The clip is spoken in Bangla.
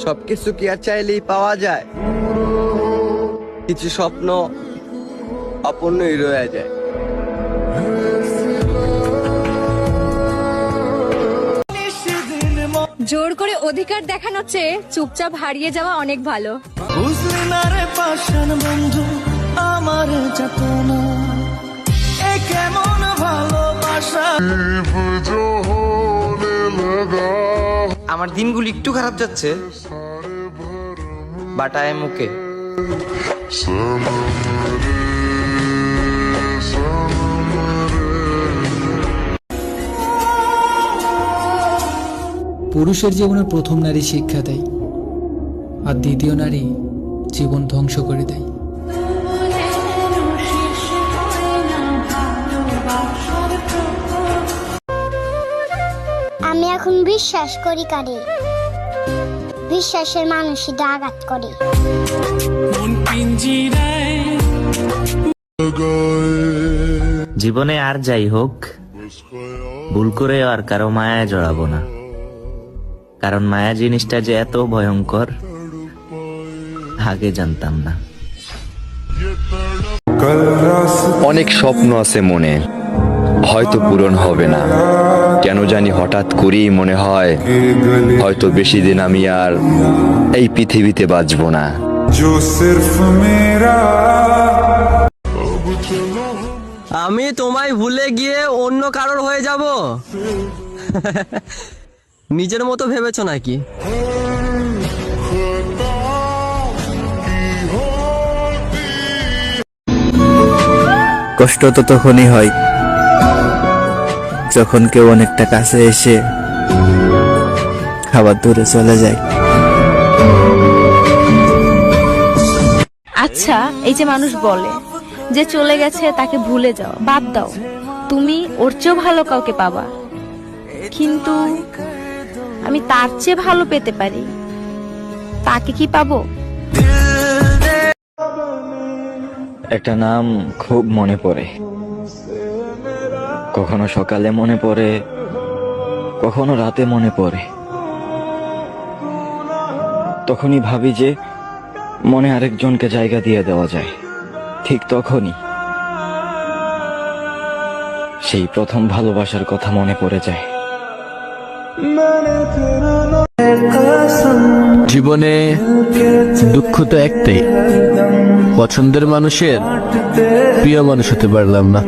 সবকিছু কি আর চাইলেই পাওয়া যায়? কিছু স্বপ্ন অপূর্ণই রয়ে যায়। জোর করে অধিকার দেখানোর চেয়ে চুপচাপ হারিয়ে যাওয়া অনেক ভালো। বুঝলি না রে পাষাণ বন্ধু আমার যাতনা, এ কেমন ভালোবাসা। আমার দিনগুলো একটু খারাপ যাচ্ছে, বাট আই এম ওকে। পুরুষের জীবনে প্রথম নারী শিক্ষা দেয়, আর দ্বিতীয় নারী জীবন ধ্বংস করে দেয়। আমি এখন বিশ্বাস করি কারে, বিশ্বাসের মানুষই আঘাত করে। জীবনে আর যাই হোক, ভুল করে আর কারো মায়ায় জড়াবো না, কারণ মায়া জিনিসটা যে এত ভয়ঙ্কর আগে জানতাম না। অনেক স্বপ্ন আছে মনে, হয়তো পূরণ হবে না, কেন জানি হঠাৎ করেই মনে হয় হয়তো বেশি দিন আমি আর এই পৃথিবীতে বাঁচবো না। আমি তোমায় ভুলে গিয়ে অন্য কারোর হয়ে যাব? নিজের মতো ভেবেছো নাকি? কষ্ট তো তখনই হয় যখন কেউ অনেকটা কাছে এসে আবার দূরে চলে যায়। আচ্ছা, এই যে মানুষ বলে যে চলে গেছে তাকে ভুলে যাও, বাদ দাও, তুমি ওর চেয়েও ভালো কাউকে পাবা, কিন্তু আমি তার চেয়ে ভালো পেতে পারি, তাকে কি পাবো? একটা নাম খুব মনে পড়ে, কখনো সকালে মনে পড়ে, কখনো রাতে মনে পড়ে। তখনই ভাবি যে মনে আরেকজনকে জায়গা দিয়ে দেওয়া যায়। ঠিক তখনই সেই প্রথম ভালোবাসার কথা মনে পড়ে যায়। জীবনে দুঃখ তো একটাই, পছন্দের মানুষের প্রিয় মানুষ হতে পারলাম না।